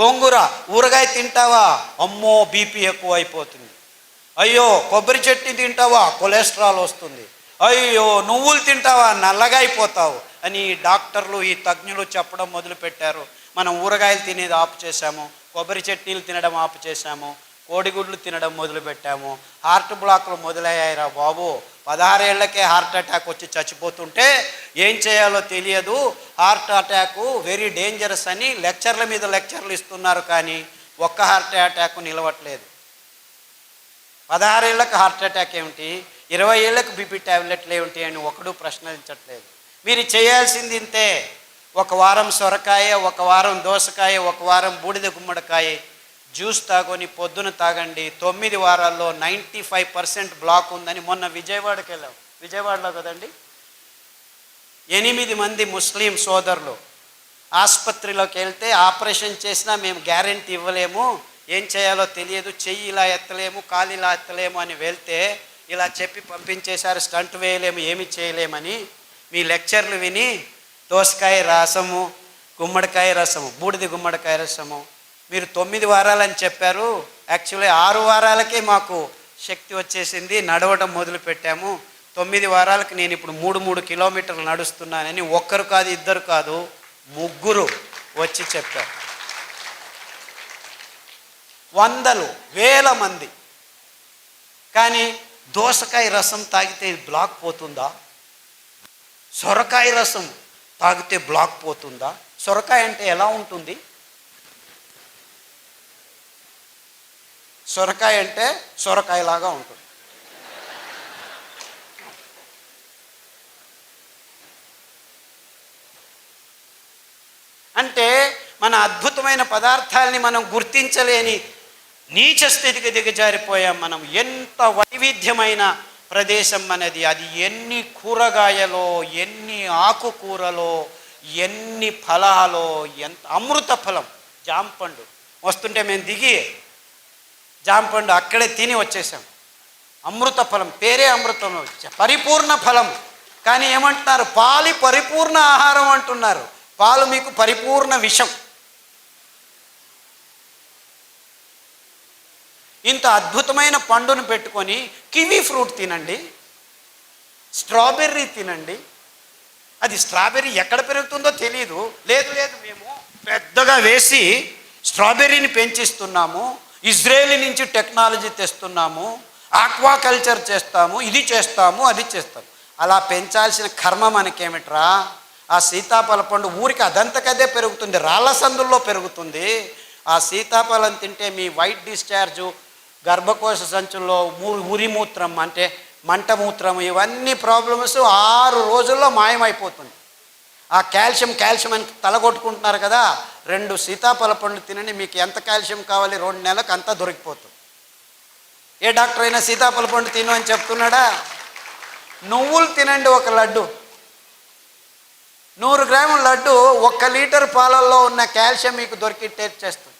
గోంగూర ఊరగాయ తింటావా, అమ్మో బీపీ ఎక్కువ అయిపోతుంది. అయ్యో కొబ్బరి చట్నీ తింటావా, కొలెస్ట్రాల్ వస్తుంది. అయ్యో నువ్వులు తింటావా, నల్లగా అయిపోతావు అని డాక్టర్లు ఈ తజ్ఞులు చెప్పడం మొదలుపెట్టారు. మనం ఊరగాయలు తినేది ఆపు చేశాము, కొబ్బరి చట్నీలు తినడం ఆపు చేశాము, కోడిగుడ్లు తినడం మొదలుపెట్టాము. హార్ట్ బ్లాక్లు మొదలయ్యాయిరా బాబు. 16 ఏళ్లకే హార్ట్ అటాక్ వచ్చి చచ్చిపోతుంటే ఏం చేయాలో తెలియదు. హార్ట్ అటాక్ వెరీ డేంజరస్ అని లెక్చర్ల మీద లెక్చర్లు ఇస్తున్నారు, కానీ ఒక్క హార్ట్ అటాక్ నిలవట్లేదు. 16 ఏళ్లకు హార్ట్ అటాక్ ఏమిటి, 20 ఏళ్లకు బీపీ ట్యాబ్లెట్లు ఏమిటి అని ఒకడు ప్రశ్నించట్లేదు. మీరు చేయాల్సింది ఇంతే. ఒక వారం సొరకాయ, ఒక వారం దోసకాయ, ఒక వారం బూడిద గుమ్మడికాయ జ్యూస్ తాగొని పొద్దున తాగండి. 9 వారాల్లో 95% బ్లాక్ ఉందని మొన్న విజయవాడకి వెళ్ళాం. విజయవాడలో కదండి, 8 మంది ముస్లిం సోదరులు ఆసుపత్రిలోకి వెళ్తే ఆపరేషన్ చేసినా మేము గ్యారెంటీ ఇవ్వలేము, ఏం చేయాలో తెలియదు, చెయ్యి ఇలా ఎత్తలేము, కాలు ఇలా ఎత్తలేము అని వెళ్తే ఇలా చెప్పి పంపించేశారు. స్టంట్ వేయలేము, ఏమి చేయలేమని. మీ లెక్చర్లు విని దోసకాయ రసము, గుమ్మడికాయ రసము, బూడిద గుమ్మడికాయ రసము మీరు 9 వారాలని చెప్పారు. యాక్చువల్లీ 6 వారాలకే మాకు శక్తి వచ్చేసింది, నడవడం మొదలు పెట్టాము. 9 వారాలకు నేను ఇప్పుడు 3 కిలోమీటర్లు నడుస్తున్నానని ఒక్కరు కాదు, ఇద్దరు కాదు, 3 వచ్చి చెప్పారు. వందలు వేల మంది. కానీ దోసకాయ రసం తాగితే బ్లాక్ పోతుందా, సొరకాయ రసం తాగితే బ్లాక్ పోతుందా? సొరకాయ అంటే ఎలా ఉంటుంది? సొరకాయ అంటే సొరకాయలాగా ఉంటుంది. అంటే మన అద్భుతమైన పదార్థాలని మనం గుర్తించలేని నీచ స్థితికి దిగజారిపోయాం మనం. ఎంత వైవిధ్యమైన ప్రదేశం మనది. అది ఎన్ని కూరగాయలో, ఎన్ని ఆకుకూరలో, ఎన్ని ఫలాలో, ఎంత అమృత ఫలం. జాంపండు వస్తుంటే మేము దిగి జాంపండు అక్కడే తిని వచ్చేసాం. అమృత ఫలం, పేరే అమృతం, పరిపూర్ణ ఫలం. కానీ ఏమంటున్నారు, పాలు పరిపూర్ణ ఆహారం అంటున్నారు. పాలు మీకు పరిపూర్ణ విషం. ఇంత అద్భుతమైన పండును పెట్టుకొని కివీ ఫ్రూట్ తినండి, స్ట్రాబెర్రీ తినండి. అది స్ట్రాబెర్రీ ఎక్కడ పెరుగుతుందో తెలియదు. లేదు లేదు మేము పెద్దగా వేసి స్ట్రాబెర్రీని పెంచిస్తున్నాము, ఇజ్రాయేల్ నుంచి టెక్నాలజీ తెస్తున్నాము, ఆక్వాకల్చర్ చేస్తాము, ఇది చేస్తాము, అది చేస్తాము. అలా పెంచాల్సిన కర్మ మనకేమిట్రా? ఆ సీతాఫల పండు ఊరికి అదంతకదే పెరుగుతుంది, రాళ్ళ సందుల్లో పెరుగుతుంది. ఆ సీతాఫలం తింటే మీ వైట్ డిశ్చార్జు, గర్భకోశ సంచుల్లో ఉరిమూత్రం అంటే మంటమూత్రం, ఇవన్నీ ప్రాబ్లమ్స్ 6 రోజుల్లో మాయమైపోతుంది. ఆ కాల్షియం అని తలగొట్టుకుంటున్నారు కదా, 2 సీతాఫల పండ్లు తినండి, మీకు ఎంత కాల్షియం కావాలి 2 నెలలకు అంతా దొరికిపోతుంది. ఏ డాక్టర్ అయినా సీతాఫల పండు తిను అని చెప్తున్నాడా? నువ్వులు తినండి, 1 లడ్డు, 100 గ్రాముల లడ్డు 1 లీటర్ పాలల్లో ఉన్న కాల్షియం మీకు దొరికి టేస్ట్ చేస్తుంది.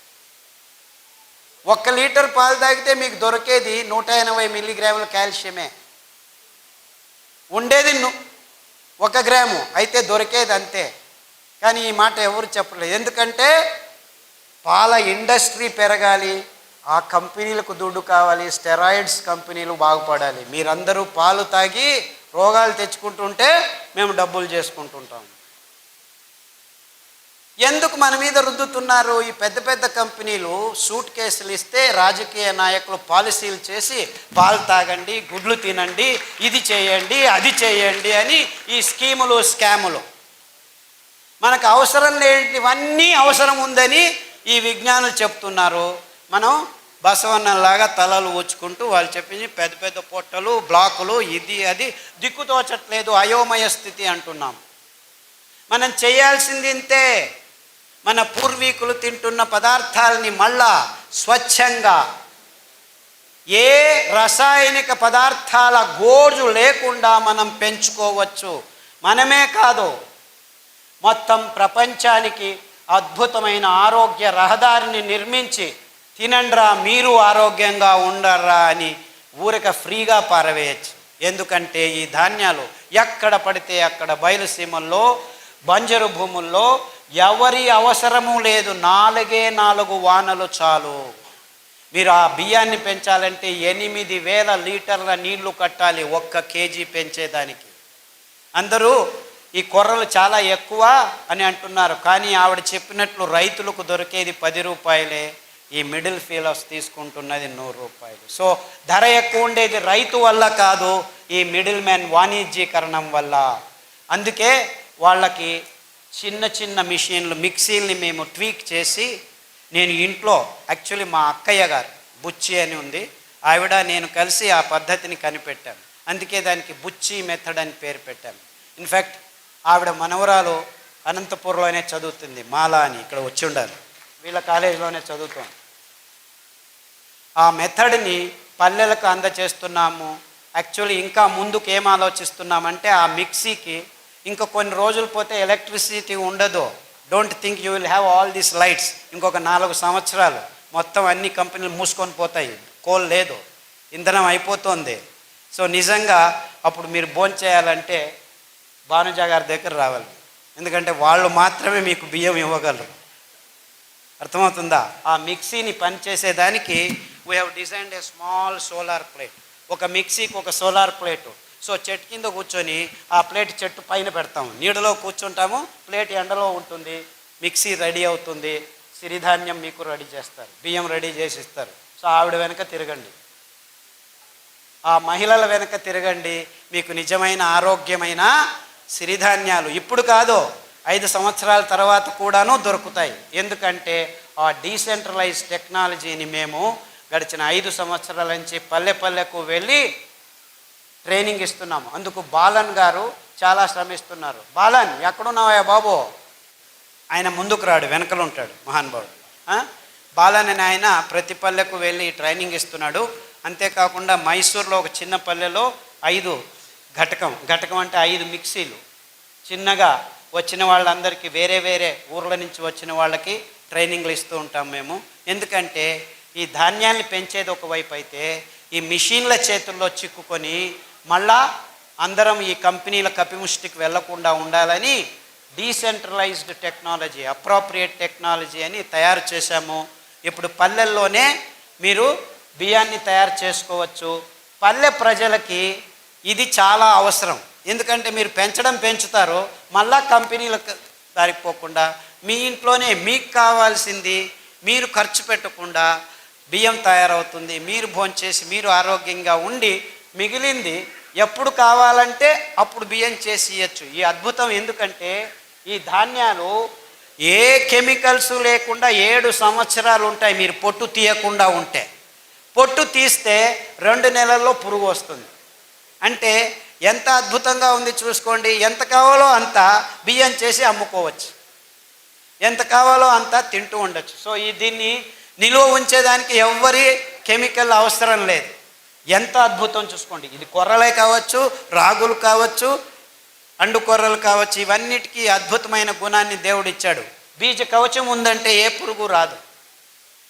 1 లీటర్ పాలు తాగితే మీకు దొరికేది 180 మిల్లీగ్రాముల కాల్షియమే. ఉండేది 1 గ్రాము, అయితే దొరికేది అంతే. కానీ ఈ మాట ఎవరు చెప్పలేదు. ఎందుకంటే పాల ఇండస్ట్రీ పెరగాలి, ఆ కంపెనీలకు దుడ్డు కావాలి, స్టెరాయిడ్స్ కంపెనీలు బాగుపడాలి. మీరందరూ పాలు తాగి రోగాలు తెచ్చుకుంటుంటే మేము డబ్బులు చేసుకుంటుంటాం. ఎందుకు మన మీద రుద్దుతున్నారు? ఈ పెద్ద పెద్ద కంపెనీలు సూట్ కేసులు ఇస్తే రాజకీయ నాయకులు పాలసీలు చేసి పాలు తాగండి, గుడ్లు తినండి, ఇది చేయండి, అది చేయండి అని ఈ స్కీములు, స్కాములు. మనకు అవసరం లేనివన్నీ అవసరం ఉందని ఈ విజ్ఞానులు చెప్తున్నారు. మనం బసవన్నలాగా తలలు ఊచుకుంటూ వాళ్ళు చెప్పింది పెద్ద పెద్ద పొట్టలు, బ్లాకులు, ఇది అది దిక్కుతోచట్లేదు, అయోమయ స్థితి అంటున్నాం. మనం చేయాల్సింది ఇంతే. మన పూర్వీకులు తింటున్న పదార్థాలని మళ్ళా స్వచ్ఛంగా, ఏ రసాయనిక పదార్థాల గోజు లేకుండా మనం పెంచుకోవచ్చు. మనమే కాదు, మొత్తం ప్రపంచానికి అద్భుతమైన ఆరోగ్య రహదారిని నిర్మించి తినండ్రా మీరు ఆరోగ్యంగా ఉండర్రా అని ఊరిక ఫ్రీగా పారవేయచ్చు. ఎందుకంటే ఈ ధాన్యాలు ఎక్కడ పడితే అక్కడ బయలుసీమల్లో, బంజరు భూముల్లో ఎవరి అవసరము లేదు, 4 వానలు చాలు. మీరు ఆ బియ్యాన్ని పెంచాలంటే 8,000 లీటర్ల నీళ్లు కట్టాలి 1 కేజీ పెంచేదానికి. అందరూ ఈ కొర్రలు చాలా ఎక్కువ అని అంటున్నారు, కానీ ఆవిడ చెప్పినట్లు రైతులకు దొరికేది 10 రూపాయలే, ఈ మిడిల్ ఫీలర్స్ తీసుకుంటున్నది 100 రూపాయలు. సో ధర ఎక్కువ ఉండేది రైతు వల్ల కాదు, ఈ మిడిల్ మ్యాన్ వాణిజ్యీకరణం వల్ల. అందుకే వాళ్ళకి చిన్న చిన్న మిషన్లు, మిక్సీల్ని మేము ట్వీక్ చేసి, నేను ఇంట్లో యాక్చువల్లీ మా అక్కయ్య గారు బుచ్చి అని ఉంది, ఆవిడ నేను కలిసి ఆ పద్ధతిని కనిపెట్టాము. అందుకే దానికి బుచ్చి మెథడ్ అని పేరు పెట్టాము. ఇన్ఫ్యాక్ట్ ఆవిడ మనవరాలు అనంతపూర్లోనే చదువుతుంది, మాలా అని, ఇక్కడ వచ్చి ఉండాలి, వీళ్ళ కాలేజీలోనే చదువుతాం. ఆ మెథడ్ని పల్లెలకు అందచేస్తున్నాము. యాక్చువల్లీ ఇంకా ముందుకు ఏం ఆలోచిస్తున్నామంటే, ఆ మిక్సీకి ఇంకా కొన్ని రోజులు పోతే ఎలక్ట్రిసిటీ ఉండదు. Don't think you will have all these lights. ఇంకొక 4 సంవత్సరాలు మొత్తం అన్ని కంపెనీలు మూసుకొని పోతాయి, కోల్ లేదు, ఇంధనం అయిపోతుంది. సో నిజంగా అప్పుడు మీరు భోంచేయాలంటే భానుజా గారి దగ్గర రావాలి, ఎందుకంటే వాళ్ళు మాత్రమే మీకు బియ్యం ఇవ్వగలరు. అర్థమవుతుందా? ఆ మిక్సీని పనిచేసేదానికి we have designed a small solar plate. ఒక మిక్సీకి ఒక సోలార్ ప్లేటు. సో చెట్టు కింద కూర్చొని ఆ ప్లేట్ చెట్టు పైన పెడతాము, నీడలో కూర్చుంటాము, ప్లేట్ ఎండలో ఉంటుంది, మిక్సీ రెడీ అవుతుంది, సిరిధాన్యం మీకు రెడీ చేస్తారు, బియ్యం రెడీ చేసి ఇస్తారు. సో ఆవిడ వెనక తిరగండి, ఆ మహిళల వెనక తిరగండి, మీకు నిజమైన ఆరోగ్యమైన సిరిధాన్యాలు ఇప్పుడు కాదు 5 సంవత్సరాల తర్వాత కూడాను దొరుకుతాయి. ఎందుకంటే ఆ డీసెంట్రలైజ్ టెక్నాలజీని మేము గడిచిన 5 సంవత్సరాల నుంచి పల్లెకు వెళ్ళి ట్రైనింగ్ ఇస్తున్నాము. అందుకు బాలన్ గారు చాలా శ్రమిస్తున్నారు. బాలన్ ఎక్కడున్నావా బాబు? ఆయన ముందుకు రాడు, వెనకలు ఉంటాడు మహానుభావుడు. బాలన్ అని ఆయన ప్రతి పల్లెకు వెళ్ళి ట్రైనింగ్ ఇస్తున్నాడు. అంతేకాకుండా మైసూర్లో ఒక చిన్న పల్లెలో 5 ఘటకం అంటే 5 మిక్సీలు చిన్నగా వచ్చిన వాళ్ళందరికీ, వేరే వేరే ఊర్ల నుంచి వచ్చిన వాళ్ళకి ట్రైనింగ్లు ఇస్తూ ఉంటాం మేము. ఎందుకంటే ఈ ధాన్యాన్ని పెంచేది ఒకవైపు అయితే, ఈ మిషన్ల చేతుల్లో చిక్కుకొని మళ్ళా అందరం ఈ కంపెనీల కపిముష్టికి వెళ్లకుండా ఉండాలని డీసెంట్రలైజ్డ్ టెక్నాలజీ, అప్రోప్రియేట్ టెక్నాలజీ అని తయారు చేశాము. ఇప్పుడు పల్లెల్లోనే మీరు బియ్యాన్ని తయారు చేసుకోవచ్చు. పల్లె ప్రజలకి ఇది చాలా అవసరం. ఎందుకంటే మీరు పెంచుతారు, మళ్ళా కంపెనీలకు దారిపోకుండా మీ ఇంట్లోనే మీకు కావాల్సింది మీరు ఖర్చు పెట్టకుండా బియ్యం తయారవుతుంది. మీరు భోంచేసి మీరు ఆరోగ్యంగా ఉండి మిగిలింది ఎప్పుడు కావాలంటే అప్పుడు బియ్యం చేసి ఇవ్వచ్చు. ఈ అద్భుతం ఎందుకంటే ఈ ధాన్యాలు ఏ కెమికల్స్ లేకుండా 7 సంవత్సరాలు ఉంటాయి. మీరు పొట్టు తీయకుండా ఉంటే, పొట్టు తీస్తే 2 నెలల్లో పురుగు వస్తుంది. అంటే ఎంత అద్భుతంగా ఉంది చూసుకోండి. ఎంత కావాలో అంత బియ్యం చేసి అమ్ముకోవచ్చు, ఎంత కావాలో అంత తింటూ ఉండొచ్చు. సో దీన్ని నిలువ ఉంచేదానికి ఎవ్వరి కెమికల్ అవసరం లేదు. ఎంత అద్భుతం చూసుకోండి. ఇది కొర్రలే కావచ్చు, రాగులు కావచ్చు, అండు కొర్రలు కావచ్చు, ఇవన్నిటికీ అద్భుతమైన గుణాన్ని దేవుడు ఇచ్చాడు. బీజ కవచం ఉందంటే ఏ పురుగు రాదు.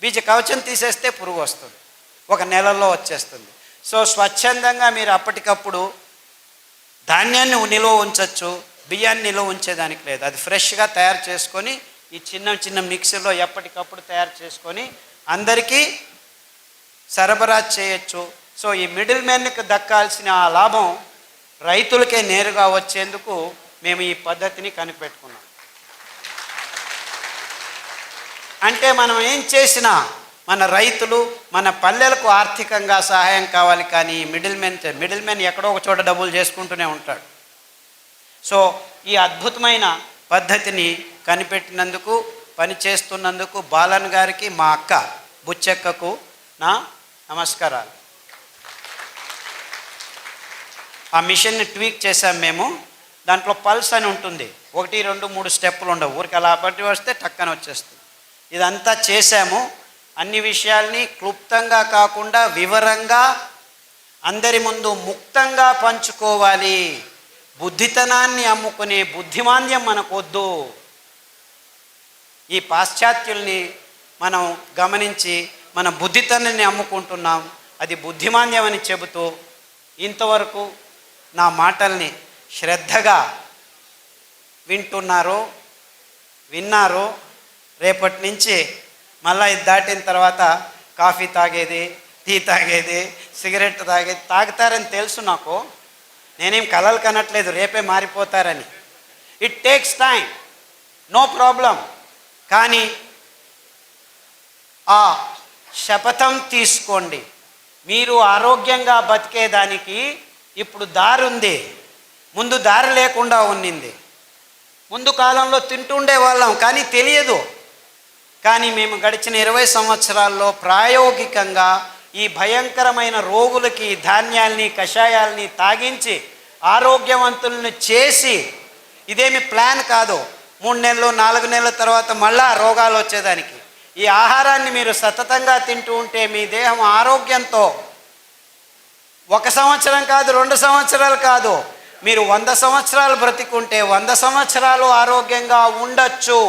బీజ కవచం తీసేస్తే పురుగు వస్తుంది, 1 నెలలో వచ్చేస్తుంది. సో స్వచ్ఛందంగా మీరు అప్పటికప్పుడు ధాన్యాన్ని నిలువ ఉంచవచ్చు, బియ్యాన్ని నిలువ ఉంచేదానికి లేదు. అది ఫ్రెష్గా తయారు చేసుకొని ఈ చిన్న మిక్సీలో ఎప్పటికప్పుడు తయారు చేసుకొని అందరికీ సరఫరా చేయొచ్చు. సో ఈ మిడిల్ మ్యాన్కి దక్కాల్సిన ఆ లాభం రైతులకే నేరుగా వచ్చేందుకు మేము ఈ పద్ధతిని కనిపెట్టుకున్నాం. అంటే మనం ఏం చేసినా మన రైతులు, మన పల్లెలకు ఆర్థికంగా సహాయం కావాలి. కానీ మిడిల్ మ్యాన్ ఎక్కడో ఒక చోట డబ్బులు చేసుకుంటూనే ఉంటాడు. సో ఈ అద్భుతమైన పద్ధతిని కనిపెట్టినందుకు, పనిచేస్తున్నందుకు బాలన్ గారికి, మా అక్క బుచ్చెక్కకు నా నమస్కారాలు. ఆ మిషన్ని ట్వీక్ చేసాం మేము. దాంట్లో పల్స్ అని ఉంటుంది, 1, 2, 3 స్టెప్పులు ఉండవు. ఊరికి అలా పట్టి వస్తే టక్కన వచ్చేస్తుంది. ఇదంతా చేశాము. అన్ని విషయాల్ని క్లుప్తంగా కాకుండా వివరంగా అందరి ముందు ముక్తంగా పంచుకోవాలి. బుద్ధితనాన్ని అమ్ముకునే బుద్ధిమాంద్యం మనకొద్దు. ఈ పాశ్చాత్యుల్ని మనం గమనించి మన బుద్ధితనాన్ని అమ్ముకుంటున్నాం, అది బుద్ధిమాంద్యం అని చెబుతూ ఇంతవరకు నా మాటల్ని శ్రద్ధగా వింటున్నారో విన్నారు. రేపటి నుంచి మళ్ళీ ఇది దాటిన తర్వాత కాఫీ తాగేది, టీ తాగేది, సిగరెట్ తాగేది తాగుతారని తెలుసు నాకు. నేనేం కలలు కనట్లేదు రేపే మారిపోతారని. It takes time, no problem. కానీ ఆ శపథం తీసుకోండి. మీరు ఆరోగ్యంగా బతికేదానికి ఇప్పుడు దారి ఉంది, ముందు దారి లేకుండా ఉన్నింది. ముందు కాలంలో తింటుండే వాళ్ళం కానీ తెలియదు. కానీ మేము గడిచిన 20 సంవత్సరాల్లో ప్రాయోగికంగా ఈ భయంకరమైన రోగులకి ధాన్యాల్ని కషాయాల్ని తాగించి ఆరోగ్యవంతులను చేసి, ఇదేమి ప్లాన్ కాదు 3 నెలలు 4 నెలల తర్వాత మళ్ళా రోగాలు వచ్చేదానికి. ఈ ఆహారాన్ని మీరు సతతంగా తింటూ ఉంటే మీ దేహం ఆరోగ్యంతో 1 సంవత్సరం కాదు, 2 సంవత్సరాలు కాదు, మీరు 100 సంవత్సరాలు బ్రతికుంటే 100 సంవత్సరాలు ఆరోగ్యంగా ఉండొచ్చు.